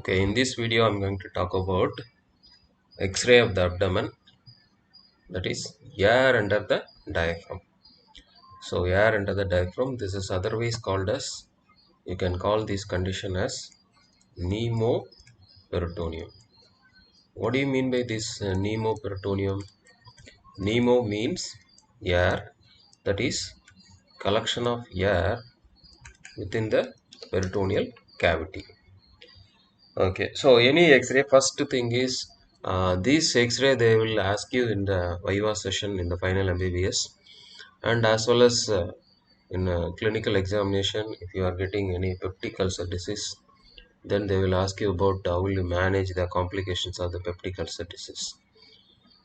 Okay, in this video I'm going to talk about X-ray of the abdomen, that is air under the diaphragm. So air under the diaphragm, this is otherwise called as, you can call this condition as pneumoperitoneum. What do you mean by this pneumoperitoneum? Pneumo means air, that is collection of air within the peritoneal cavity. Okay, so any X-ray, first thing is this X-ray they will ask you in the Viva session in the final MBBS, and as well as in a clinical examination. If you are getting any peptic ulcer disease, then they will ask you about how will you manage the complications of the peptic ulcer disease.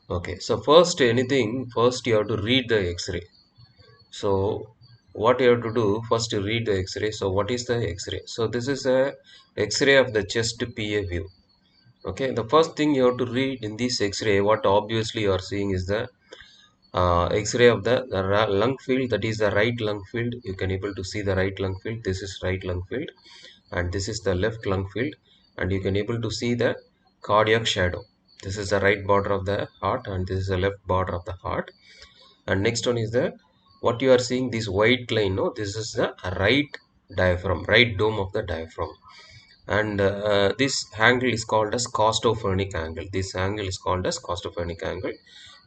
Okay, so first you have to read the X-ray. So what you have to do, first you read the X-ray. So what is the X-ray? So this is a X-ray of the chest PA view. Okay, the first thing you have to read in this X-ray, what obviously you are seeing is the X-ray of the lung field, that is the right lung field. You can able to see the right lung field. This is right lung field, and this is the left lung field, and you can able to see the cardiac shadow. This is the right border of the heart, and this is the left border of the heart. And next one is the, what you are seeing, this white line. No, this is the right diaphragm, right dome of the diaphragm, and this angle is called as costophrenic angle. This angle is called as costophrenic angle,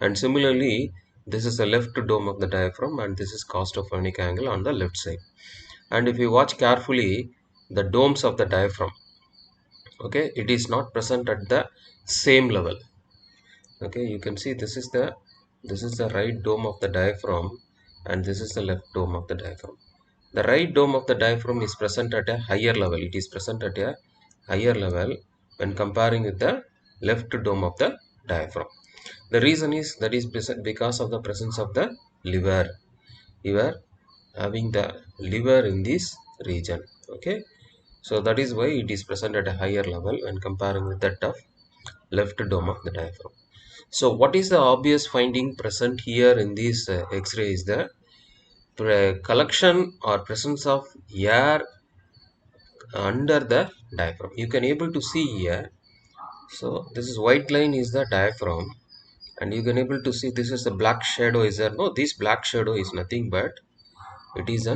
and similarly this is the left dome of the diaphragm, and this is costophrenic angle on the left side. And if you watch carefully the domes of the diaphragm, okay, it is not present at the same level. Okay, you can see this is the right dome of the diaphragm, and this is the left dome of the diaphragm. The right dome of the diaphragm is present at a higher level. It is present at a higher level when comparing with the left dome of the diaphragm. The reason is that is because of the presence of the liver. You are having the liver in this region. Okay, so that is why it is present at a higher level when comparing with that of left dome of the diaphragm. So what is the obvious finding present here in this X-ray is the collection or presence of air under the diaphragm. You can able to see here. So this is white line is the diaphragm, and you can able to see this is the black shadow is there. No, this black shadow is nothing but it is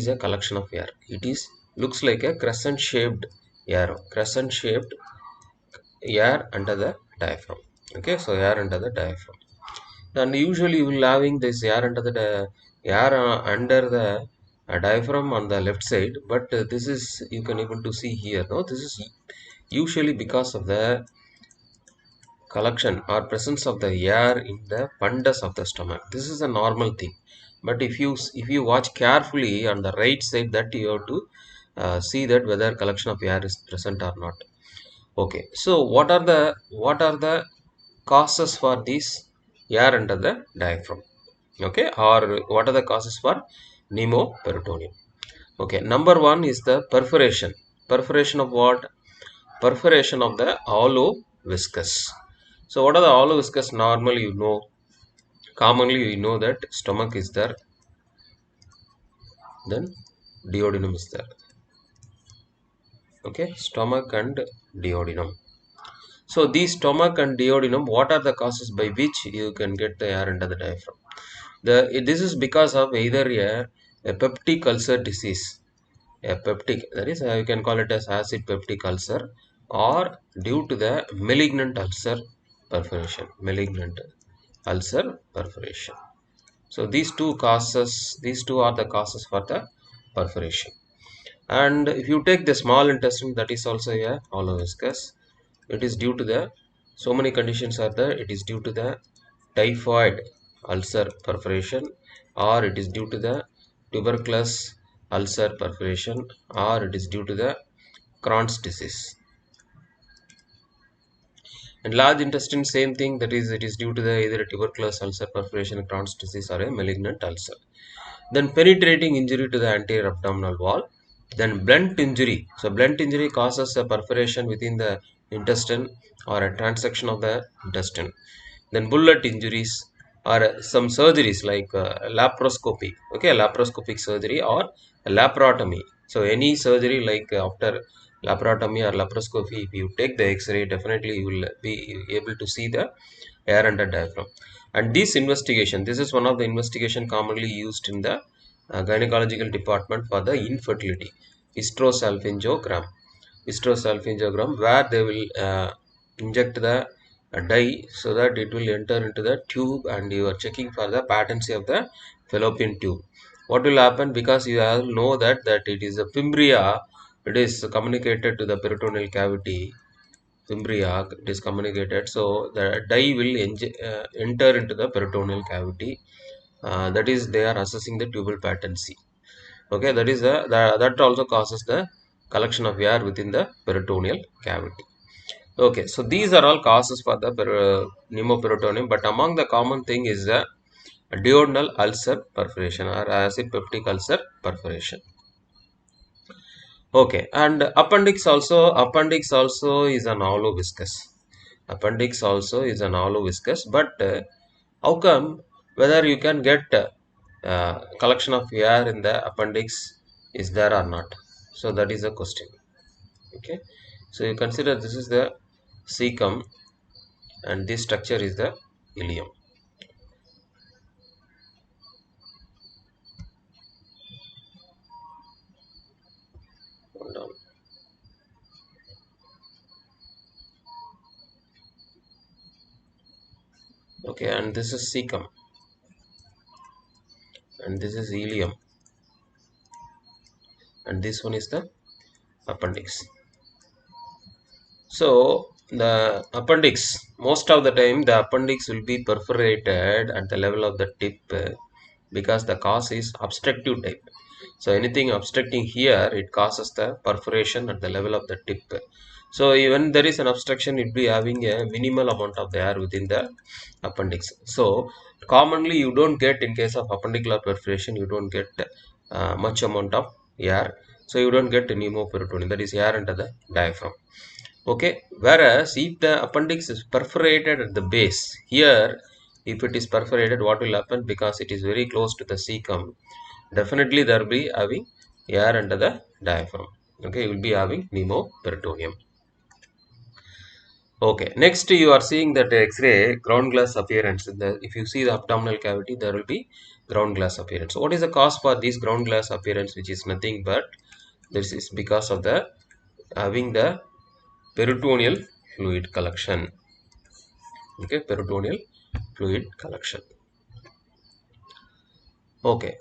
a collection of air. It is looks like a crescent shaped arrow, crescent shaped air under the diaphragm. Okay, so air under the diaphragm. And usually you will having this air under the air under the diaphragm on the left side, but this is, you can able to see here. No, this is usually because of the collection or presence of the air in the fundus of the stomach. This is a normal thing, but if you watch carefully on the right side, that you have to see that whether collection of air is present or not. Okay, so what are the causes for this air under the diaphragm? Okay, or what are the causes for pneumoperitoneum? Okay, number one is the perforation of what? Perforation of the hollow viscus. So what are the hollow viscus? Normally commonly we know that stomach is there, then duodenum is there. Okay, stomach and duodenum. So these stomach and duodenum, what are the causes by which you can get the air under the diaphragm? This is because of either a peptic ulcer disease, a peptic, that is you can call it as acid peptic ulcer, or due to the malignant ulcer perforation, So these two are the causes for the perforation. And if you take the small intestine, that is also a hollow viscus. It is due to the, so many conditions are there. It is due to the typhoid ulcer perforation, or it is due to the tuberculous ulcer perforation, or it is due to the Crohn's disease. And large intestine, same thing, that is it is due to the either tuberculous ulcer perforation, Crohn's disease, or a malignant ulcer. Then penetrating injury to the anterior abdominal wall. Then blunt injury. So blunt injury causes a perforation within the intestine or a transection of the intestine. Then bullet injuries or some surgeries like laparoscopy. Okay, laparoscopic surgery or laparotomy. So any surgery like after laparotomy or laparoscopy, if you take the X-ray, definitely you will be able to see the air under diaphragm. And this investigation, this is one of the investigation commonly used in the gynecological department for the infertility. Hysterosalpingogram. Hysterosalpingogram, where they will inject the dye so that it will enter into the tube, and you are checking for the patency of the fallopian tube. What will happen, because you all know that it is a fimbria, it is communicated to the peritoneal cavity. Fimbria, it is communicated, so the dye will enter into the peritoneal cavity. That is, they are assessing the tubal patency. Okay, that is that also causes the collection of air within the peritoneal cavity. Okay, so these are all causes for the pneumoperitoneum, but among the common thing is the duodenal ulcer perforation or acid peptic ulcer perforation. Okay, and appendix also is an hollow viscous. Appendix also is an hollow viscous, but how come whether you can get collection of air in the appendix is there or not? So that is a question. Okay, so you consider this is the cecum and this structure is the ileum. Hold on. Okay, and this is cecum and this is ileum and this one is the appendix. So the appendix, most of the time the appendix will be perforated at the level of the tip because the cause is obstructive type. So anything obstructing here, it causes the perforation at the level of the tip. So even there is an obstruction, it will be having a minimal amount of the air within the appendix. So commonly you don't get, in case of appendicular perforation, you don't get much amount of air. So you don't get pneumoperitoneum, that is air under the diaphragm. Okay, whereas if the appendix is perforated at the base, here if it is perforated, what will happen, because it is very close to the cecum, definitely there will be having air under the diaphragm. Okay, you will be having pneumoperitoneum. Okay, next you are seeing that X-ray ground glass appearance. If you see the abdominal cavity, there will be ground glass appearance. So what is the cause for this ground glass appearance, which is nothing but this is because of the having the peritoneal fluid collection. Okay, peritoneal fluid collection. Okay,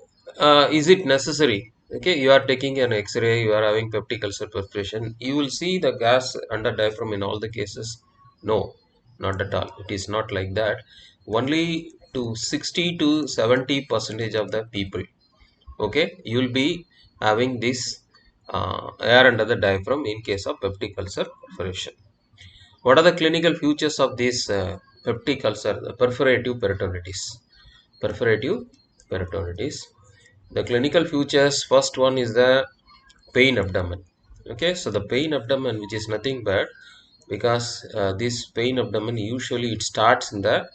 is it necessary? Okay, you are taking an X-ray, you are having peptic ulcer perforation, you will see the gas under diaphragm in all the cases. No, not at all. It is not like that. Only to 60 to 70 percentage of the people. Okay, you will be having this air under the diaphragm in case of peptic ulcer perforation. What are the clinical features of this peptic ulcer, the perforative peritonitis? Perforative peritonitis. The clinical features, first one is the pain abdomen. Okay, so the pain abdomen, which is nothing but because this pain abdomen usually it starts in the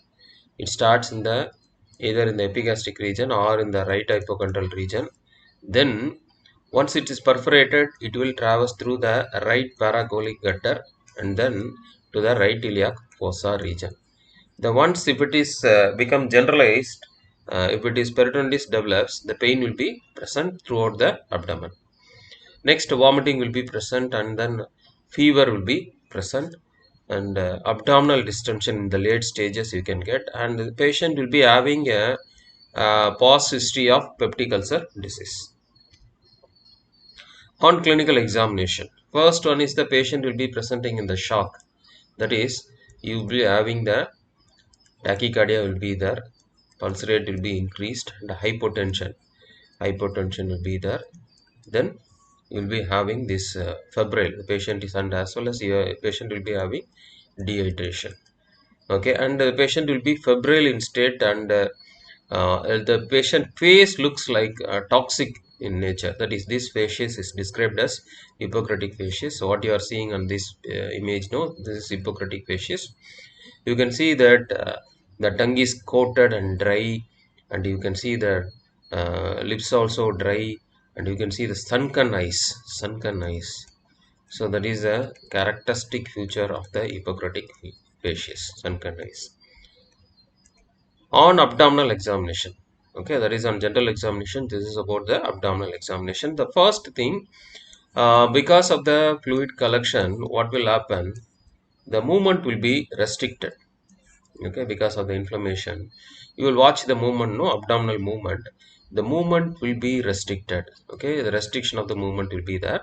either in the epigastric region or in the right hypochondral region. Then once it is perforated, it will traverse through the right paragolic gutter and then to the right iliac fossa region. The once if it is become generalized, if it is peritonitis develops, the pain will be present throughout the abdomen. Next, vomiting will be present and then fever will be present, and abdominal distension in the late stages you can get, and the patient will be having a past history of peptic ulcer disease. On clinical examination, first one is the patient will be presenting in the shock, that is you will be having the tachycardia will be there, pulse rate will be increased, and hypotension will be there. Then you will be having this febrile, the patient is, and as well as your patient will be having dehydration. Okay, and the patient will be febrile in state, and the patient face looks like toxic in nature, that is this facies is described as Hippocratic facies. So what you are seeing on this image, no, this is Hippocratic facies. You can see that the tongue is coated and dry, and you can see the lips also dry, and you can see the sunken eyes. So that is a characteristic feature of the Hippocratic facies, sunken eyes. On abdominal examination, okay, that is on general examination. This is about the abdominal examination. The first thing, because of the fluid collection, what will happen? The movement will be restricted. Okay, because of the inflammation, you will watch the movement, no, abdominal movement. The movement will be restricted. Okay, the restriction of the movement will be there.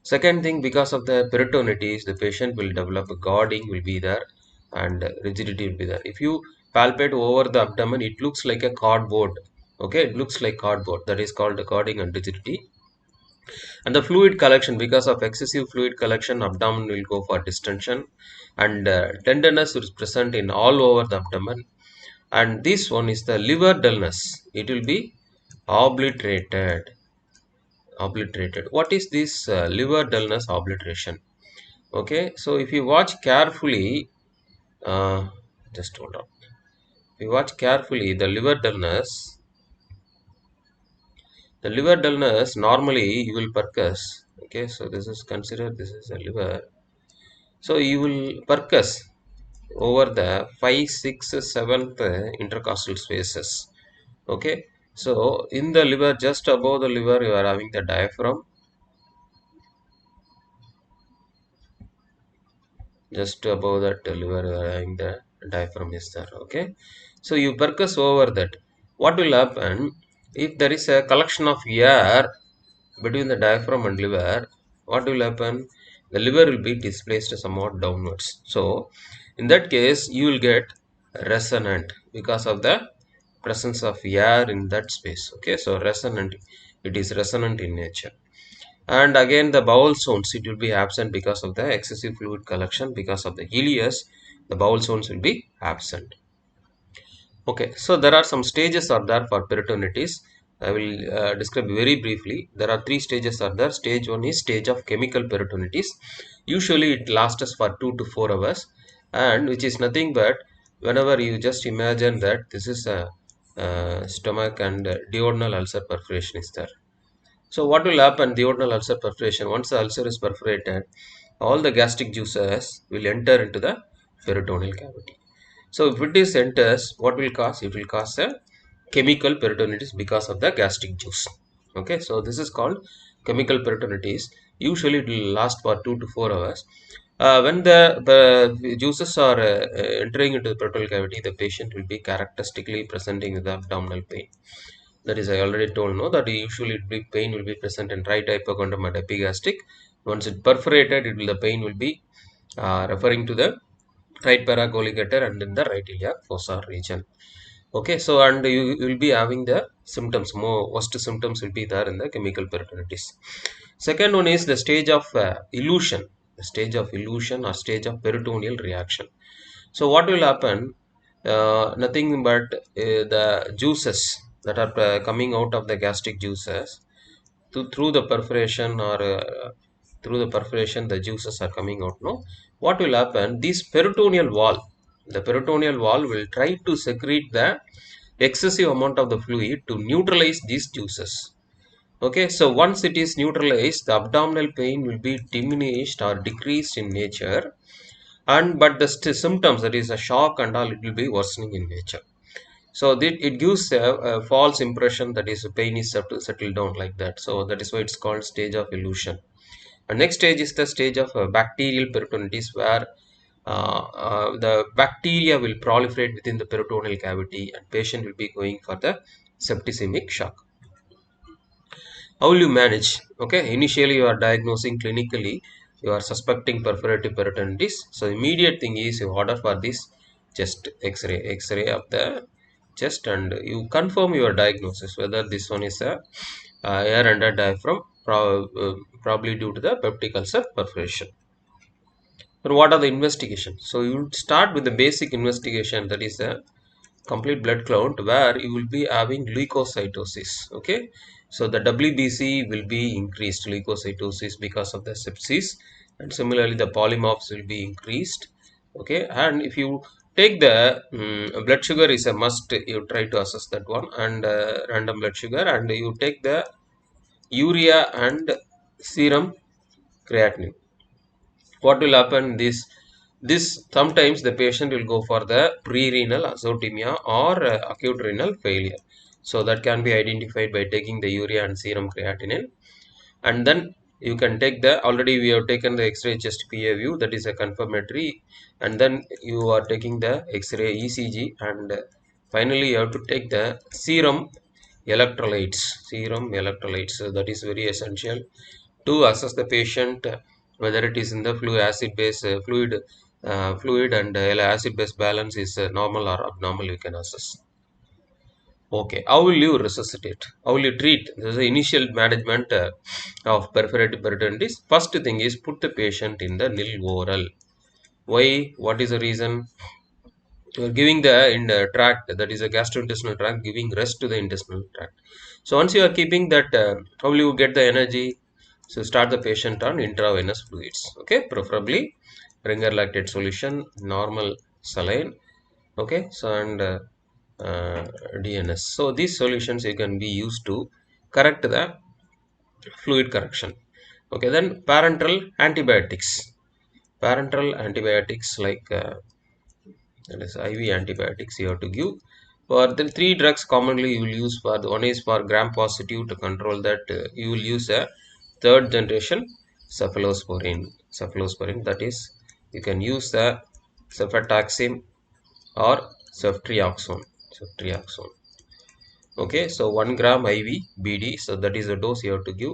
Second thing, because of the peritonitis, the patient will develop a guarding will be there, and rigidity will be there. If you palpate over the abdomen, it looks like a cardboard. Okay, it looks like cardboard. That is called the guarding and rigidity. And the fluid collection, because of excessive fluid collection, abdomen will go for distension, and tenderness is present in all over the abdomen. And this one is the liver dullness. It will be obliterated. What is this liver dullness obliteration? Okay, so if you watch carefully, uh, just hold on. If you watch carefully, the liver dullness normally you will percuss. Okay, so this is considered, this is a liver. So you will percuss over the 5, 6, 7th intercostal spaces. Okay, so in the liver, just above the liver, you are having the diaphragm. Just above that liver, you are having the diaphragm is there. Okay, so you percuss over that. What will happen if there is a collection of air between the diaphragm and liver? What will happen? The liver will be displaced somewhat downwards. So in that case, you will get resonant because of the presence of air in that space. Okay, so resonant, it is resonant in nature. And again, the bowel sounds, it will be absent because of the excessive fluid collection. Because of the ileus, the bowel sounds will be absent. Okay, so there are some stages are there for peritonitis. I will describe very briefly. There are three stages are there. Stage 1 is stage of chemical peritonitis. Usually it lasts for 2 to 4 hours, and which is nothing but, whenever you just imagine that this is a stomach, and duodenal ulcer perforation is there. So what will happen? Duodenal ulcer perforation. Once the ulcer is perforated, all the gastric juices will enter into the peritoneal cavity. So if it is enters, what will cause? It will cause a chemical peritonitis because of the gastric juice. Okay, so this is called chemical peritonitis. Usually it will last for 2 to 4 hours. When the juices are entering into the peritoneal cavity, the patient will be characteristically presenting with the abdominal pain. That is, I already told, no, that usually pain will be present in right hypochondrum and epigastric. Once it perforated, the pain will be referring to the right paracolligator and in the right iliac fossa region. Okay, so and you will be having the symptoms. More worst symptoms will be there in the chemical peritonitis. Second one is the stage of illusion. The stage of illusion or stage of peritoneal reaction. So what will happen? Nothing but the juices that are coming out of the gastric juices, through the perforation, or through the perforation the juices are coming out. No, what will happen? This peritoneal wall, the peritoneal wall will try to secrete the excessive amount of the fluid to neutralize these juices. Okay, so once it is neutralized, the abdominal pain will be diminished or decreased in nature, and but the symptoms, that is a shock and all, it will be worsening in nature. So it gives a false impression that is pain is settled down like that. So that is why it's called stage of illusion. And next stage is the stage of bacterial peritonitis, where the bacteria will proliferate within the peritoneal cavity, and patient will be going for the septicemic shock. How will you manage? Okay, initially you are diagnosing clinically, you are suspecting perforative peritonitis. So immediate thing is you order for this chest x-ray of the chest, and you confirm your diagnosis whether this one is a air under diaphragm, probably due to the peptic ulcer perforation. So what are the investigations? So you start with the basic investigation, that is a complete blood count, where you will be having leukocytosis. Okay, so the WBC will be increased, leukocytosis, because of the sepsis, and similarly the polymorphs will be increased. Okay, and if you take the blood sugar is a must, you try to assess that one, and random blood sugar, and you take the urea and serum creatinine. what will happen? This sometimes the patient will go for the pre-renal azotemia or acute renal failure. So that can be identified by taking the urea and serum creatinine, and then you can take the, already we have taken the X-ray chest PA view, that is a confirmatory, and then you are taking the X-ray ECG, and finally you have to take the serum electrolytes. So that is very essential to assess the patient whether it is in the fluid acid base fluid and acid base balance is normal or abnormal. You can assess. Okay, how will you resuscitate? How will you treat? This is the initial management of perforative peritonitis. First thing is put the patient in the nil oral. Why? What is the reason? You are giving the in the tract, that is a gastrointestinal tract, giving rest to the intestinal tract. So once you are keeping that, how will you get the energy? So start the patient on intravenous fluids. Okay, preferably ringer lactate solution, normal saline. Okay, so and DNS. So these solutions you can be used to correct the fluid correction. Okay, then parenteral antibiotics. Parenteral antibiotics like that is IV antibiotics you have to give. For the three drugs commonly you will use, for the one is for gram positive, to control that you will use a third generation cephalosporin. Cephalosporin, that is you can use the cefotaxime or ceftriaxone. Ceftriaxone. Okay, so 1 gram IV BD, so that is the dose you have to give.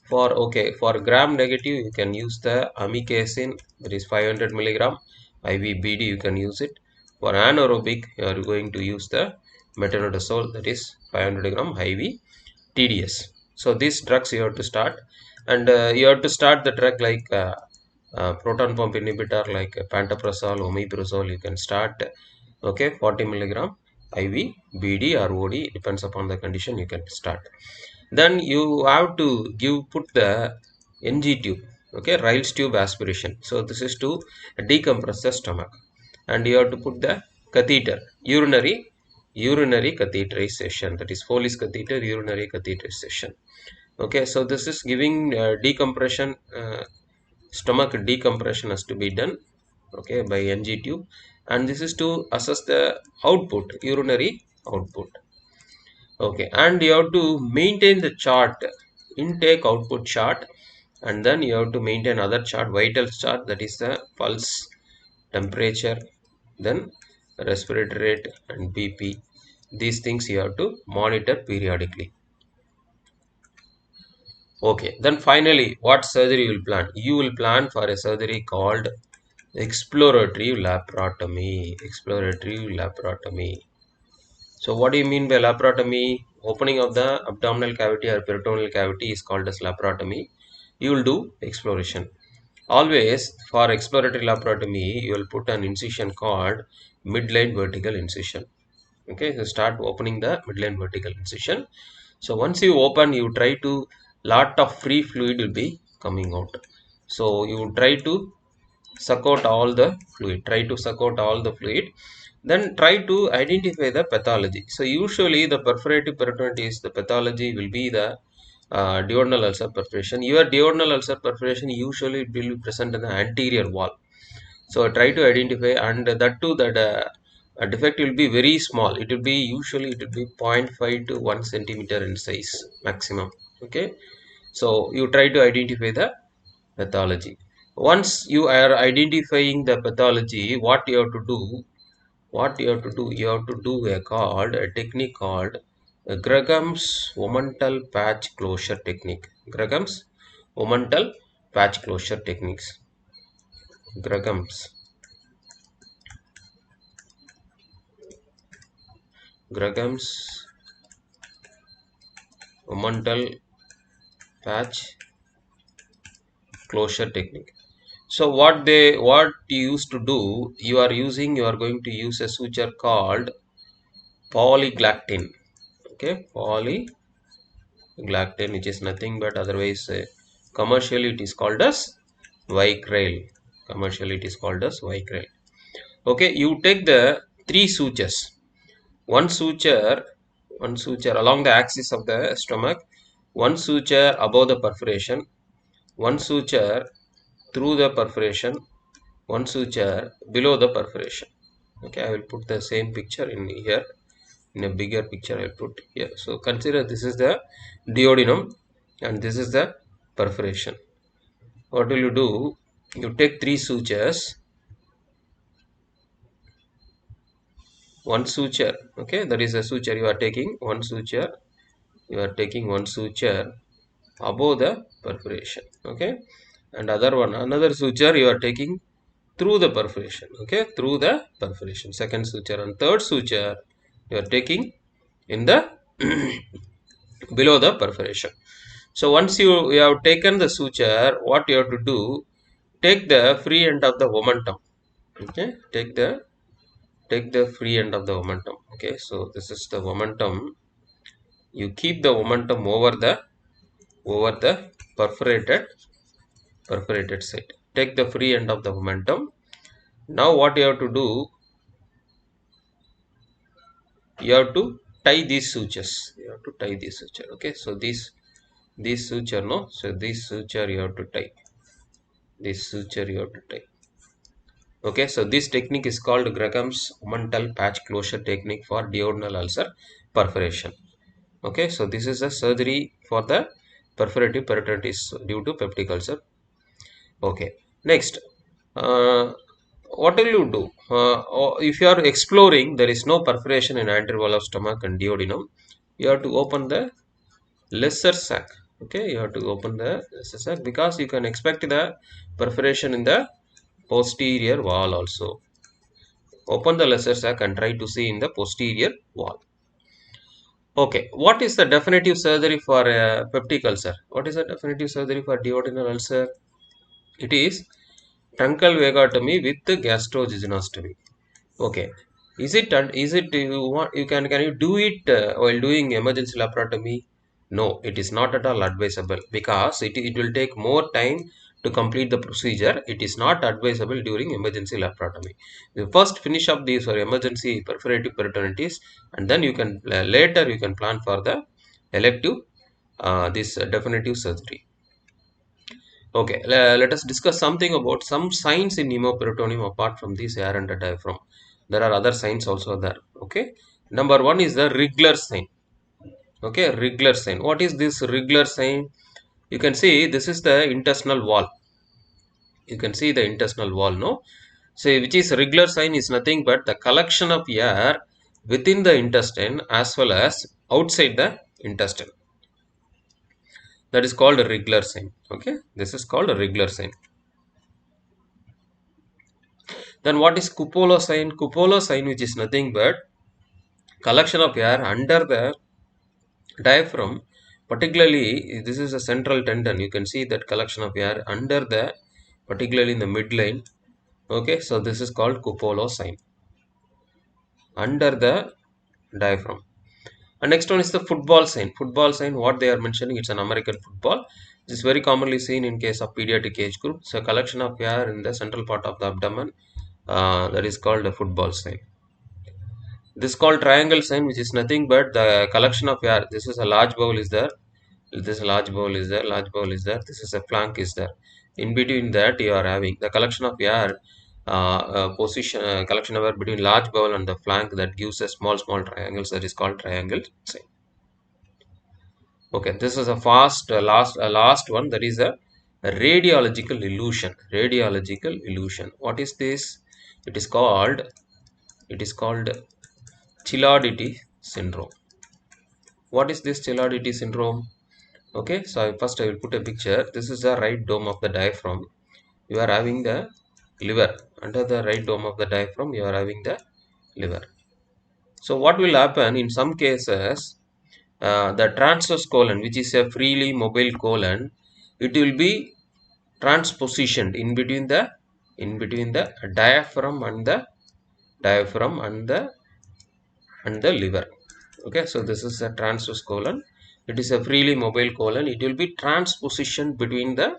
For okay, for gram negative you can use the amikacin, that is 500 milligram IV BD, you can use it. For anaerobic you are going to use the metronidazole, that is 500 gram IV TDS. So these drugs you have to start, and you have to start the drug like proton pump inhibitor like pantoprazole, omeprazole. You can start. Okay, 40 milligram IV BD or OD, depends upon the condition. You can start. Then you have to put the NG tube. Okay, Riles tube aspiration. So this is to decompress the stomach, and you have to put the catheter, urinary catheterization, that is Foley's catheter, urinary catheterization. Okay, so this is giving decompression, stomach decompression has to be done, okay, by NG tube, and this is to assess the output, urinary output. Okay, and you have to maintain the chart, intake output chart, and then you have to maintain other chart, vital chart, that is the pulse, temperature, then respiratory rate and BP. These things you have to monitor periodically. Okay, then finally what surgery you will plan? You will plan for a surgery called exploratory laparotomy. Exploratory laparotomy. So what do you mean by laparotomy? Opening of the abdominal cavity or peritoneal cavity is called as laparotomy. You will do exploration. Always for exploratory laparotomy, you will put an incision called midline vertical incision. Okay, so start opening the midline vertical incision. So once you open, you try to, lot of free fluid will be coming out. So you try to suck out all the fluid, then try to identify the pathology. So usually the perforative peritonitis, the pathology will be the duodenal ulcer perforation. Your duodenal ulcer perforation usually will be present in the anterior wall. So try to identify, and that too, that defect will be very small. It will be usually, it will be 0.5 to 1 centimeter in size maximum. Okay, so you try to identify the pathology. Once you are identifying the pathology, what you have to do? You have to do a technique called Gregham's omental patch closure technique. Gregham's omental patch closure techniques. Gregham's omental patch closure technique. So what you used to do, you are going to use a suture called polyglactin. Okay, polyglactin, which is nothing but, otherwise commercially it is called as Vicryl. Okay, you take the three sutures, one suture along the axis of the stomach, one suture above the perforation, one suture through the perforation, one suture below the perforation. Okay, I will put the same picture in here. In a bigger picture, I will put here. So consider this is the duodenum and this is the perforation. What will you do? You take three sutures, one suture. Okay, that is a suture. You are taking one suture. You are taking one suture above the perforation. Okay, and other one, another suture you are taking through the perforation. Okay, through the perforation. Second suture and third suture you are taking in the below the perforation. So once you have taken the suture, what you have to do? Take the free end of the momentum. Okay, take the free end of the momentum. Okay, so this is the momentum. You keep the momentum over the perforated side. Take the free end of the momentum. Now what you have to do? You have to tie these sutures. You have to tie these suture. Okay, so this suture, no, so this suture you have to tie. This suture you have to tie. Okay, so this technique is called Gregham's omental patch closure technique for duodenal ulcer perforation. Okay, so this is a surgery for the perforative peritonitis due to peptic ulcer. Okay, next, uh, what will you do? If you are exploring, there is no perforation in anterior wall of stomach and duodenum. You have to open the lesser sac. Okay, you have to open the lesser sac because you can expect the perforation in the posterior wall also. Open the lesser sac and try to see in the posterior wall. Okay, what is the definitive surgery for peptic ulcer? What is the definitive surgery for duodenal ulcer? It is truncal vagotomy with gastrojejunostomy. Okay, is it you want can you do it while doing emergency laparotomy? No, it is not at all advisable because it will take more time to complete the procedure. It is not advisable during emergency laparotomy. You first finish up these for emergency perforative peritonitis, and then you can later you can plan for the elective this definitive surgery. Okay, let us discuss something about some signs in pneumoperitoneum apart from this air and the diaphragm. There are other signs also there. Okay, number one is the Wriggler sign. Okay, Wriggler sign. What is this Wriggler sign? You can see this is the intestinal wall. You can see the intestinal wall, no? So, which is Wriggler sign is nothing but the collection of air within the intestine as well as outside the intestine. That is called a Wriggler sign. Okay, this is called a Wriggler sign. Then what is cupola sign? Cupola sign, which is nothing but collection of air under the diaphragm. Particularly, this is a central tendon. You can see that collection of air under the, particularly in the midline. Okay, so this is called cupola sign under the diaphragm. And next one is the football sign. Football sign, what they are mentioning, it's an American football. This is very commonly seen in case of pediatric age group. So collection of air in the central part of the abdomen, that is called a football sign. This is called triangle sign, which is nothing but the collection of air. This is a large bowel is there. This large bowel is there. Large bowel is there. This is a flank is there. In between that, you are having the collection of air collection of air between large bowel and the flank that gives a small triangles that is called triangle sign. Okay, this is a fast last one, that is a radiological illusion. Radiological illusion. What is this? It is called Chilaiditi syndrome. What is this Chilaiditi syndrome? Okay, so first I will put a picture. This is the right dome of the diaphragm. You are having the liver. Under the right dome of the diaphragm, you are having the liver. So what will happen in some cases, the transverse colon, which is a freely mobile colon, it will be transpositioned in between the diaphragm and the liver. Okay, so this is a transverse colon. It is a freely mobile colon. It will be transpositioned between the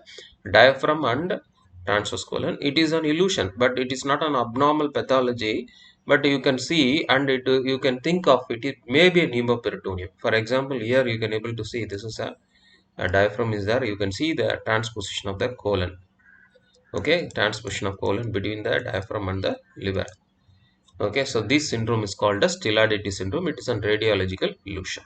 diaphragm and transverse colon. It is an illusion, but it is not an abnormal pathology. But you can see, and you can think of it. It may be a pneumoperitoneum. For example, here you can able to see this is a diaphragm is there. You can see the transposition of the colon. Okay, transposition of colon between the diaphragm and the liver. Okay, so this syndrome is called as Chilaiditi syndrome. It is a radiological illusion.